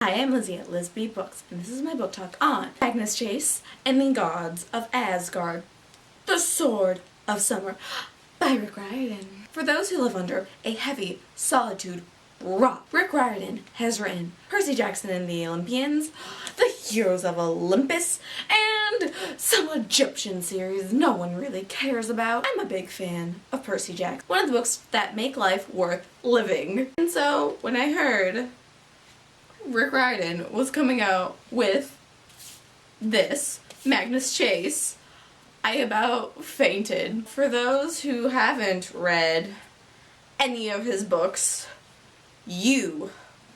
Hi, I'm Lizzie at Liz B Books, and this is my book talk on Magnus Chase and the Gods of Asgard, The Sword of Summer by Rick Riordan. For those who live under a heavy solitude rock, Rick Riordan has written Percy Jackson and the Olympians, The Heroes of Olympus, and some Egyptian series no one really cares about. I'm a big fan of Percy Jackson, one of the books that make life worth living. And so when I heard Rick Riordan was coming out with this, Magnus Chase, I about fainted. For those who haven't read any of his books, you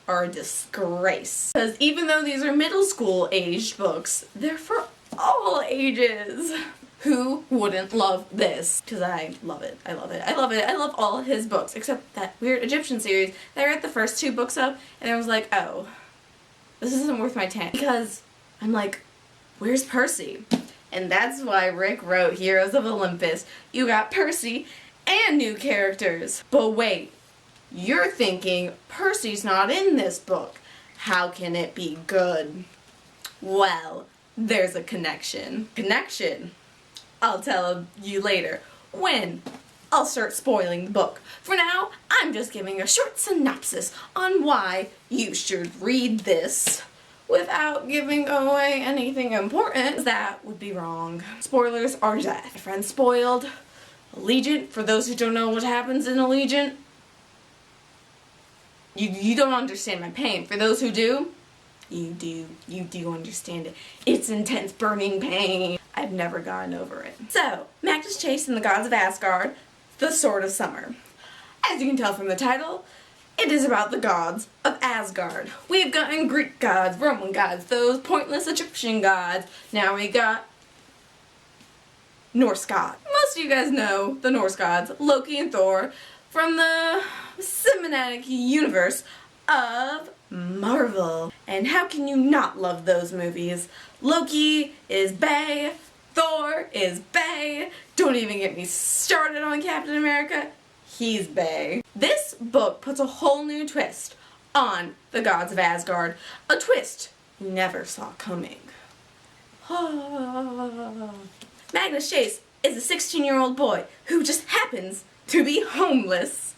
are a disgrace. Because even though these are middle school aged books, they're for all ages. Who wouldn't love this? Because I love it. I love it. I love it. I love all his books, except that weird Egyptian series. I read the first 2 books up, and I was like, oh, this isn't worth my time. Because I'm like, where's Percy? And that's why Rick wrote Heroes of Olympus. You got Percy and new characters. But wait, you're thinking Percy's not in this book. How can it be good? Well, there's a connection. Connection? I'll tell you later when I'll start spoiling the book. For now, I'm just giving a short synopsis on why you should read this without giving away anything important. That would be wrong. Spoilers are death. My friend spoiled Allegiant. For those who don't know what happens in Allegiant, you don't understand my pain. For those who do, you do understand it. It's intense burning pain. I've never gotten over it. So, Magnus Chase and the Gods of Asgard, The Sword of Summer. As you can tell from the title, it is about the gods of Asgard. We've gotten Greek gods, Roman gods, those pointless Egyptian gods. Now we got Norse gods. Most of you guys know the Norse gods, Loki and Thor, from the cinematic universe of Marvel. And how can you not love those movies? Loki is bae, Thor is bae, don't even get me started on Captain America, he's bae. This book puts a whole new twist on the gods of Asgard, a twist you never saw coming. Magnus Chase is a 16-year-old boy who just happens to be homeless.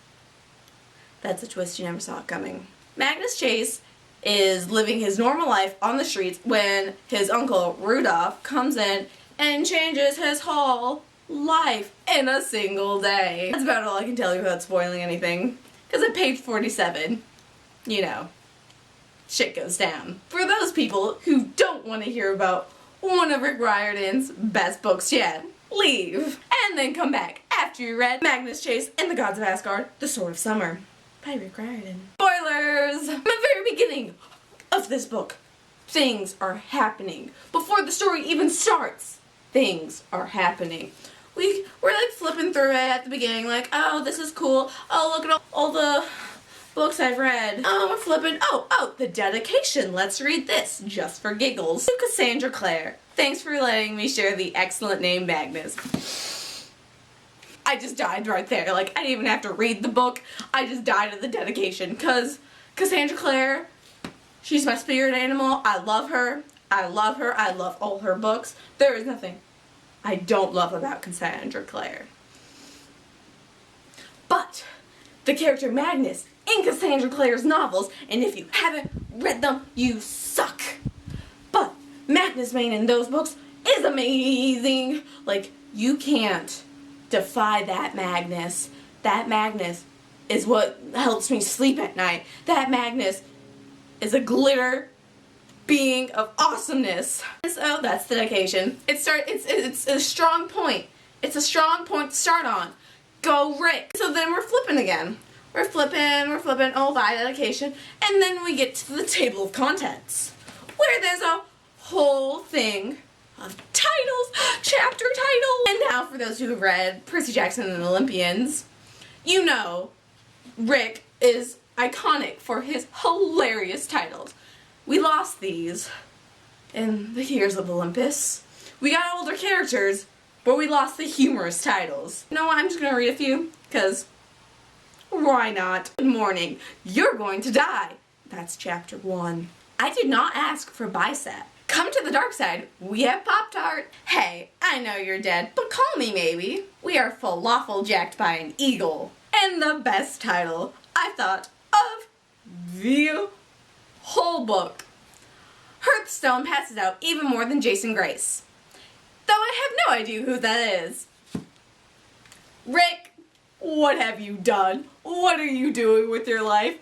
That's a twist you never saw coming. Magnus Chase is living his normal life on the streets when his uncle Rudolph comes in and changes his whole life in a single day. That's about all I can tell you without spoiling anything. Because at page 47, you know, shit goes down. For those people who don't want to hear about one of Rick Riordan's best books yet, leave. And then come back after you read Magnus Chase and the Gods of Asgard, The Sword of Summer by Rick Riordan. Spoilers! From the very beginning of this book, things are happening. Before the story even starts, things are happening. We're like flipping through it at the beginning, like, oh, this is cool. Oh, look at all the books I've read. Oh, we're flipping. Oh, the dedication. Let's read this, just for giggles. To Cassandra Clare, thanks for letting me share the excellent name Magnus. I just died right there. Like, I didn't even have to read the book. I just died at the dedication. Because Cassandra Clare, she's my spirit animal. I love her. I love her. I love all her books. There is nothing I don't love about Cassandra Clare. But the character Magnus in Cassandra Clare's novels, and if you haven't read them, you suck. But Magnus Maine in those books is amazing. Like, you can't defy that Magnus. That Magnus is what helps me sleep at night. That Magnus is a glitter being of awesomeness. And so that's the dedication. It's a strong point. It's a strong point to start on. Go Rick. So then we're flipping again. We're flipping, oh, by dedication, and then we get to the table of contents, where there's a whole thing of titles, chapter titles. And now for those who have read Percy Jackson and the Olympians, you know Rick is iconic for his hilarious titles. We lost these in the Heroes of Olympus. We got older characters, but we lost the humorous titles. You know what, I'm just gonna read a few, because why not? Good morning, you're going to die. That's chapter 1. I did not ask for bicep. Come to the dark side. We have Pop-Tart. Hey, I know you're dead, but call me maybe. We are falafel jacked by an eagle. And the best title, I thought, of the whole book. Hearthstone passes out even more than Jason Grace. Though I have no idea who that is. Rick, what have you done? What are you doing with your life?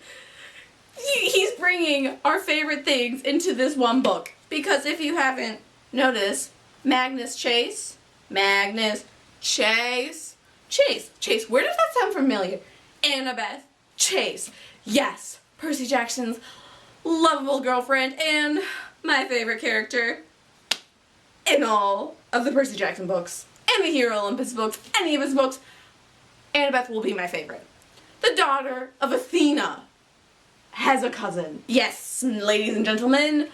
He's bringing our favorite things into this one book. Because if you haven't noticed, Magnus Chase, Chase, where does that sound familiar? Annabeth Chase. Yes, Percy Jackson's lovable girlfriend and my favorite character in all of the Percy Jackson books. And the Hero Olympus books, any of his books, Annabeth will be my favorite. The daughter of Athena has a cousin. Yes, ladies and gentlemen,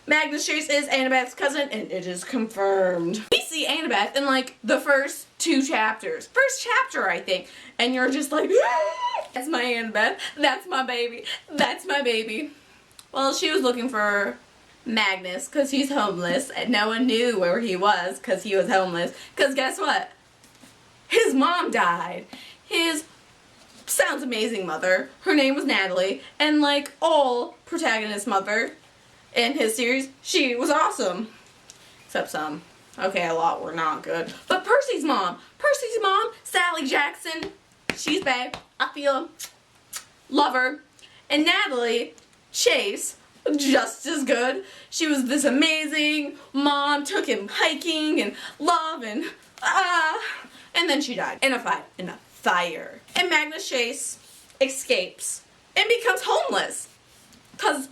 Magnus Chase is Annabeth's cousin, and it is confirmed. We see Annabeth in, like, the first 2 chapters. First chapter, I think. And you're just like, ah, that's my Annabeth. That's my baby. That's my baby. Well, she was looking for Magnus because he's homeless, and no one knew where he was because he was homeless. Because guess what? His mom died. His sounds amazing mother, her name was Natalie, and like all protagonist mother in his series, she was awesome. Except some. Okay, a lot were not good. But Percy's mom, Sally Jackson, she's babe. I feel love her. And Natalie Chase, just as good. She was this amazing mom, took him hiking and love and then she died in a fire. And Magnus Chase escapes and becomes homeless. Because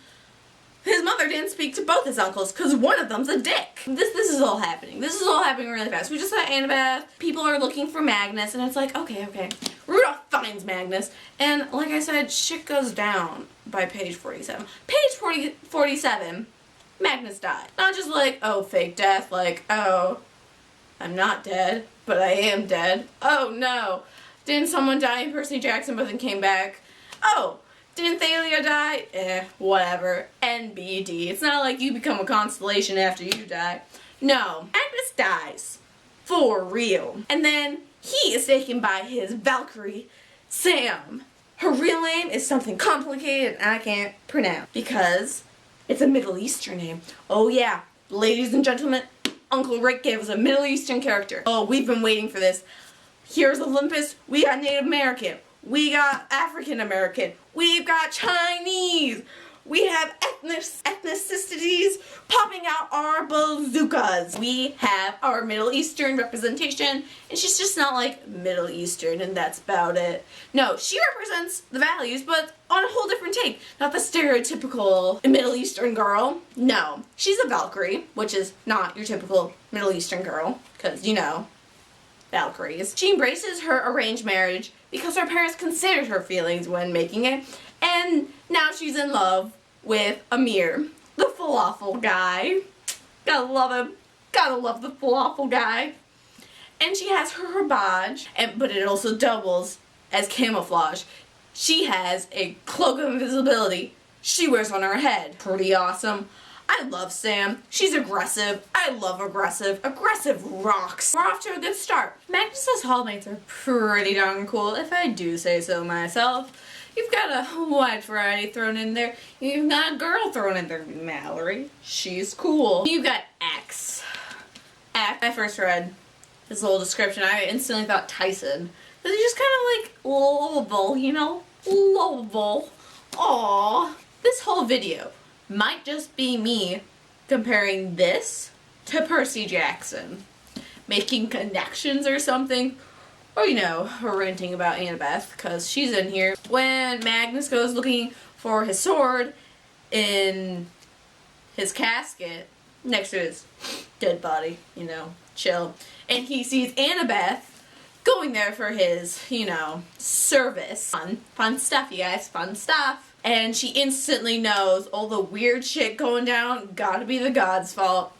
his mother didn't speak to both his uncles because one of them's a dick. This is all happening. This is all happening really fast. We just saw Annabeth. People are looking for Magnus and it's like, okay. Rudolph finds Magnus. And like I said, shit goes down by page 47. Page 47, Magnus died. Not just like, oh, fake death. Like, oh, I'm not dead, but I am dead. Oh, no. Didn't someone die in Percy Jackson but then came back? Oh, didn't Thalia die? Whatever. NBD. It's not like you become a constellation after you die. No. Magnus dies. For real. And then he is taken by his Valkyrie, Sam. Her real name is something complicated and I can't pronounce because it's a Middle Eastern name. Oh yeah, ladies and gentlemen, Uncle Rick gave us a Middle Eastern character. Oh, we've been waiting for this. Here's Olympus, we got Native American, we got African American, we've got Chinese, we have ethnicities popping out our bazookas. We have our Middle Eastern representation, and she's just not like Middle Eastern and that's about it. No, she represents the values, but on a whole different take. Not the stereotypical Middle Eastern girl. No, she's a Valkyrie, which is not your typical Middle Eastern girl, because, you know, Valkyries. She embraces her arranged marriage because her parents considered her feelings when making it, and now she's in love with Amir, the falafel guy. Gotta love him. Gotta love the falafel guy. And she has her herbage, but it also doubles as camouflage. She has a cloak of invisibility she wears on her head. Pretty awesome. I love Sam. She's aggressive. I love aggressive. Aggressive rocks. We're off to a good start. Magnus's hallmates are pretty darn cool, if I do say so myself. You've got a wide variety thrown in there. You've got a girl thrown in there, Mallory. She's cool. You've got X. When I first read his little description, I instantly thought Tyson. Because he's just kind of like lovable, you know? Lovable. Aww. This whole video might just be me comparing this to Percy Jackson. Making connections or something. Or, you know, ranting about Annabeth, because she's in here. When Magnus goes looking for his sword in his casket, next to his dead body, you know, chill. And he sees Annabeth going there for his, you know, service. Fun stuff, you guys, fun stuff. And she instantly knows all the weird shit going down, gotta be the gods' fault.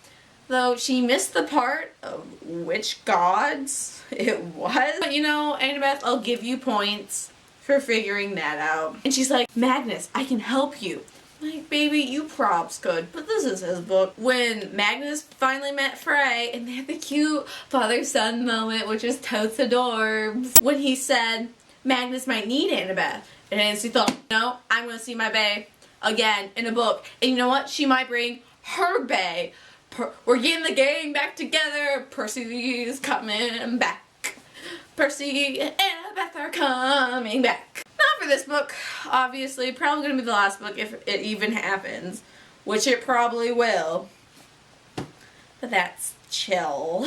Though she missed the part of which gods it was. But you know, Annabeth, I'll give you points for figuring that out. And she's like, Magnus, I can help you. Like, baby, you props could, but this is his book. When Magnus finally met Frey, and they had the cute father-son moment, which is totes adorbs, when he said Magnus might need Annabeth, and Nancy thought, no, I'm gonna see my bae again in a book, and you know what? She might bring her bae. We're getting the gang back together. Percy's coming back. Percy and Annabeth are coming back. Not for this book, obviously. Probably going to be the last book if it even happens. Which it probably will. But that's chill.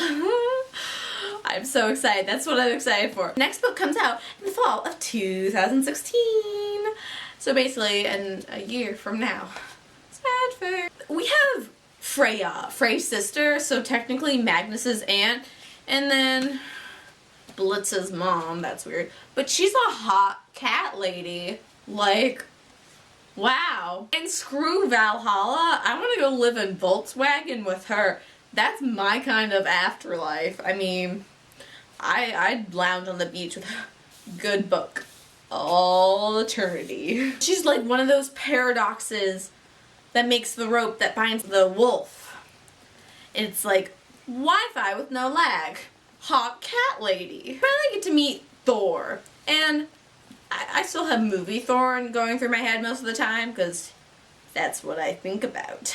I'm so excited. That's what I'm excited for. Next book comes out in the fall of 2016. So basically in a year from now. Sad fair. We have Freya, Frey's sister, so technically Magnus's aunt. And then Blitz's mom, that's weird. But she's a hot cat lady. Like, wow. And screw Valhalla. I want to go live in Volkswagen with her. That's my kind of afterlife. I mean, I'd lounge on the beach with a good book all eternity. She's like one of those paradoxes that makes the rope that binds the wolf. It's like Wi-Fi with no lag. Hot cat lady. Finally get to meet Thor. And I still have movie Thor going through my head most of the time because that's what I think about.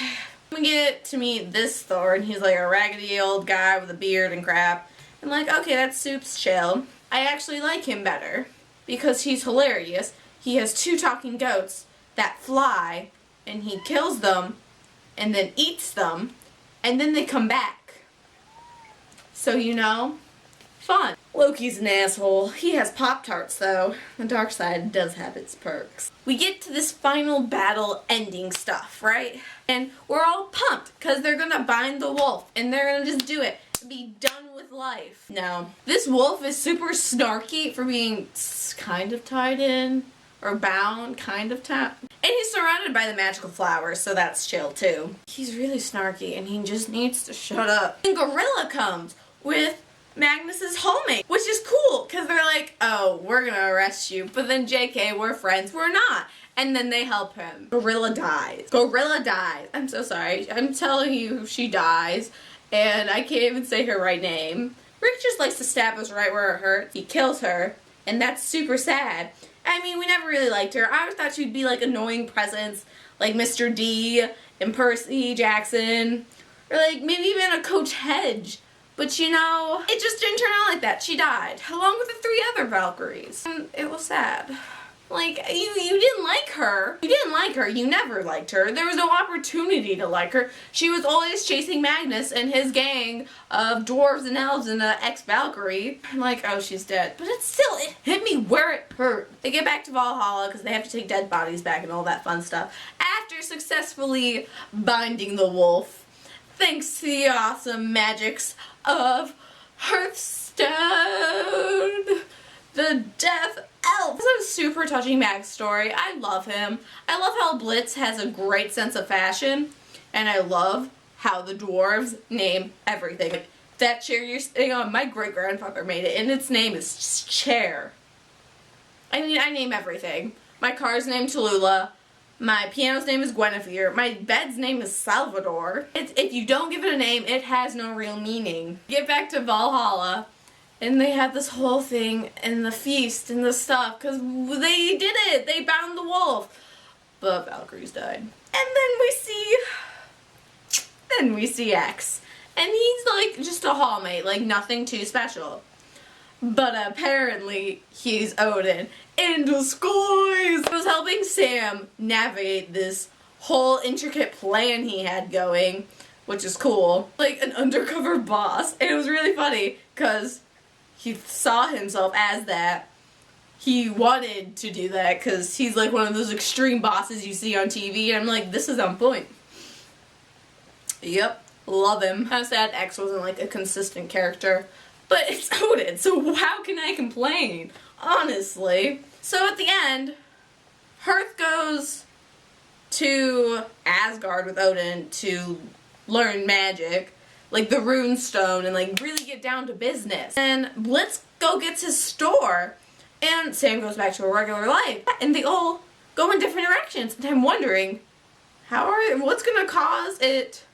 We get to meet this Thor and he's like a raggedy old guy with a beard and crap. I'm like, okay, that's Soup's chill. I actually like him better because he's hilarious. He has 2 talking goats that fly and he kills them and then eats them and then they come back. So, you know, fun. Loki's an asshole. He has Pop-Tarts, though. The dark side does have its perks. We get to this final battle ending stuff, right? And we're all pumped, because they're gonna bind the wolf, and they're gonna just do it. Be done with life. No. This wolf is super snarky for being kind of tied in, or bound, kind of tied. And he's surrounded by the magical flowers, so that's chill, too. He's really snarky, and he just needs to shut up. And Gorilla comes with Magnus's homemate, which is cool, because they're like, oh, we're gonna arrest you, but then JK, we're friends, we're not. And then they help him. Gorilla dies. Gorilla dies. I'm so sorry. I'm telling you, she dies, and I can't even say her right name. Rick just likes to stab us right where it hurts. He kills her, and that's super sad. I mean, we never really liked her. I always thought she'd be like annoying presence, like Mr. D and Percy Jackson, or like maybe even a Coach Hedge. But you know, it just didn't turn out like that. She died, along with the 3 other Valkyries. And it was sad. Like, you didn't like her. You didn't like her. You never liked her. There was no opportunity to like her. She was always chasing Magnus and his gang of dwarves and elves and an ex-Valkyrie. I'm like, oh, she's dead. But it hit me where it hurt. They get back to Valhalla because they have to take dead bodies back and all that fun stuff. After successfully binding the wolf. Thanks to the awesome magics of Hearthstone, the Death Elf. This is a super touching backstory. I love him. I love how Blitz has a great sense of fashion, and I love how the dwarves name everything. That chair you're sitting on, my great-grandfather made it, and its name is Chair. I mean, I name everything. My car's named Tallulah. My piano's name is Guinevere. My bed's name is Salvador. If you don't give it a name, it has no real meaning. Get back to Valhalla, and they had this whole thing, and the feast, and the stuff, because they did it! They bound the wolf! But Valkyries died. And then we see X. And he's like just a hallmate, like nothing too special. But apparently, he's Odin in disguise! He was helping Sam navigate this whole intricate plan he had going, which is cool. Like an undercover boss. And it was really funny, because he saw himself as that. He wanted to do that, because he's like one of those extreme bosses you see on TV, and I'm like, this is on point. Yep, love him. I'm sad X wasn't like a consistent character. But it's Odin, so how can I complain? Honestly. So at the end, Hearth goes to Asgard with Odin to learn magic, like the rune stone, and like really get down to business. And Blitz gets his store, and Sam goes back to a regular life. And they all go in different directions. And I'm wondering, what's gonna cause it?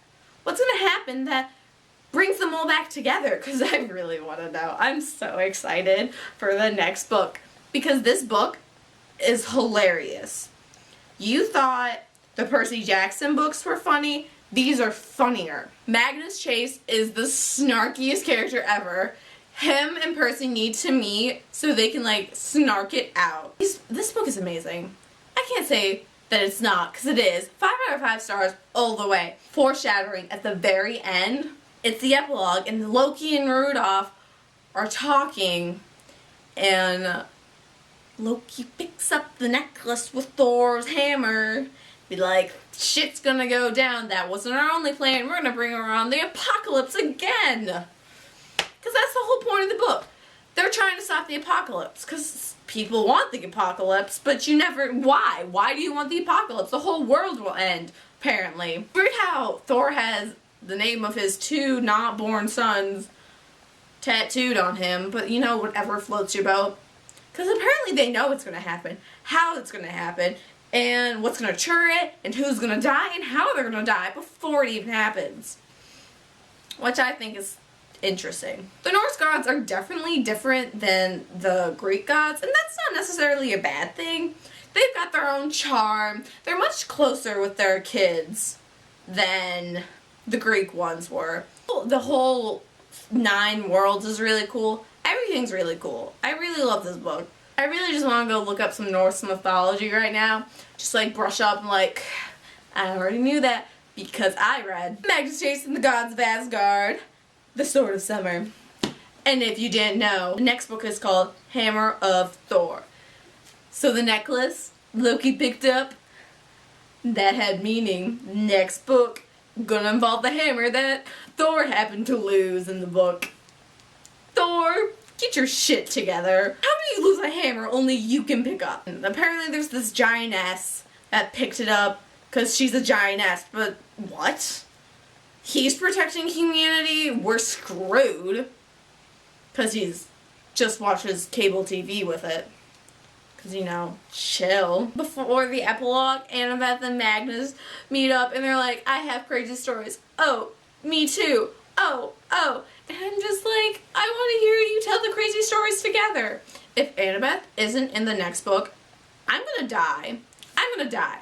What's gonna happen that brings them all back together? Because I really want to know. I'm so excited for the next book because this book is hilarious. You thought the Percy Jackson books were funny? These are funnier. Magnus Chase is the snarkiest character ever. Him and Percy need to meet so they can like snark it out. This book is amazing. I can't say that it's not, because it is. 5 out of 5 stars all the way. Foreshadowing at the very end. It's the epilogue, and Loki and Rudolph are talking, and Loki picks up the necklace with Thor's hammer. Be like, shit's gonna go down. That wasn't our only plan. We're gonna bring around the apocalypse again. Because that's the whole point of the book. They're trying to stop the apocalypse. Because people want the apocalypse, but you never... Why? Why do you want the apocalypse? The whole world will end, apparently. Weird how Thor has the name of his 2 not-born sons tattooed on him, but you know, whatever floats your boat. Because apparently they know it's going to happen, how it's going to happen, and what's going to trigger it, and who's going to die, and how they're going to die before it even happens. Which I think is interesting. The Norse gods are definitely different than the Greek gods, and that's not necessarily a bad thing. They've got their own charm. They're much closer with their kids than the Greek ones were. The whole 9 worlds is really cool. Everything's really cool. I really love this book. I really just want to go look up some Norse mythology right now. Just like brush up and like, I already knew that because I read Magnus Chase and the Gods of Asgard, The Sword of Summer. And if you didn't know, the next book is called Hammer of Thor. So the necklace Loki picked up, that had meaning. Next book gonna involve the hammer that Thor happened to lose in the book. Thor, get your shit together. How do you lose a hammer only you can pick up? And apparently there's this giantess that picked it up because she's a giantess, but what? He's protecting humanity? We're screwed. Because he's just watches cable TV with it. Because, you know, chill. Before the epilogue, Annabeth and Magnus meet up and they're like, I have crazy stories. Oh, me too. Oh. And I'm just like, I want to hear you tell the crazy stories together. If Annabeth isn't in the next book, I'm gonna die. I'm gonna die.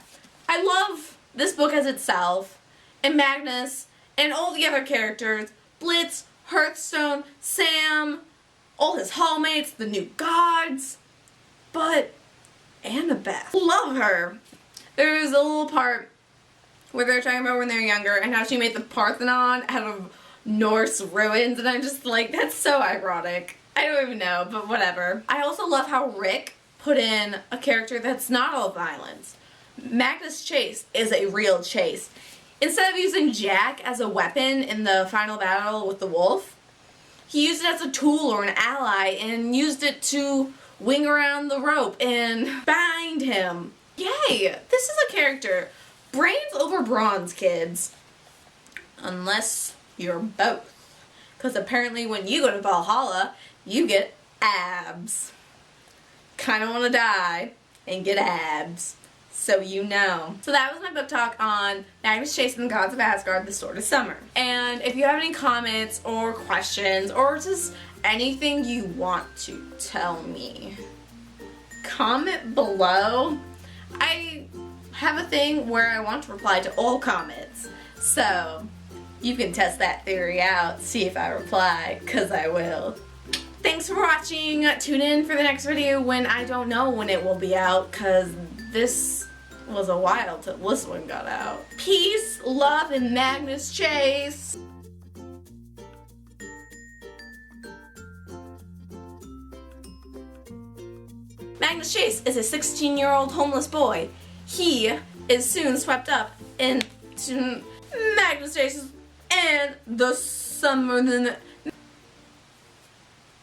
I love this book as itself, and Magnus, and all the other characters, Blitz, Hearthstone, Sam, all his hallmates, the new gods, but Annabeth, love her. There's a little part where they're talking about when they're younger and how she made the Parthenon out of Norse ruins, and I'm just like, that's so ironic. I don't even know, but whatever. I also love how Rick put in a character that's not all violence. Magnus Chase is a real chase. Instead of using Jack as a weapon in the final battle with the wolf, he used it as a tool or an ally and used it to wing around the rope and bind him. Yay! This is a character. Brains over bronze, kids. Unless you're both. Because apparently when you go to Valhalla, you get abs. Kinda wanna die and get abs. So you know. So that was my book talk on Magnus Chase and the Gods of Asgard, The Sword of Summer. And if you have any comments or questions or just anything you want to tell me, comment below. I have a thing where I want to reply to all comments. So you can test that theory out, see if I reply, because I will. Thanks for watching. Tune in for the next video when I don't know when it will be out, because this was a while till this one got out. Peace, love, and Magnus Chase. Magnus Chase is a 16-year-old homeless boy. He is soon swept up into Magnus Chase and the summer.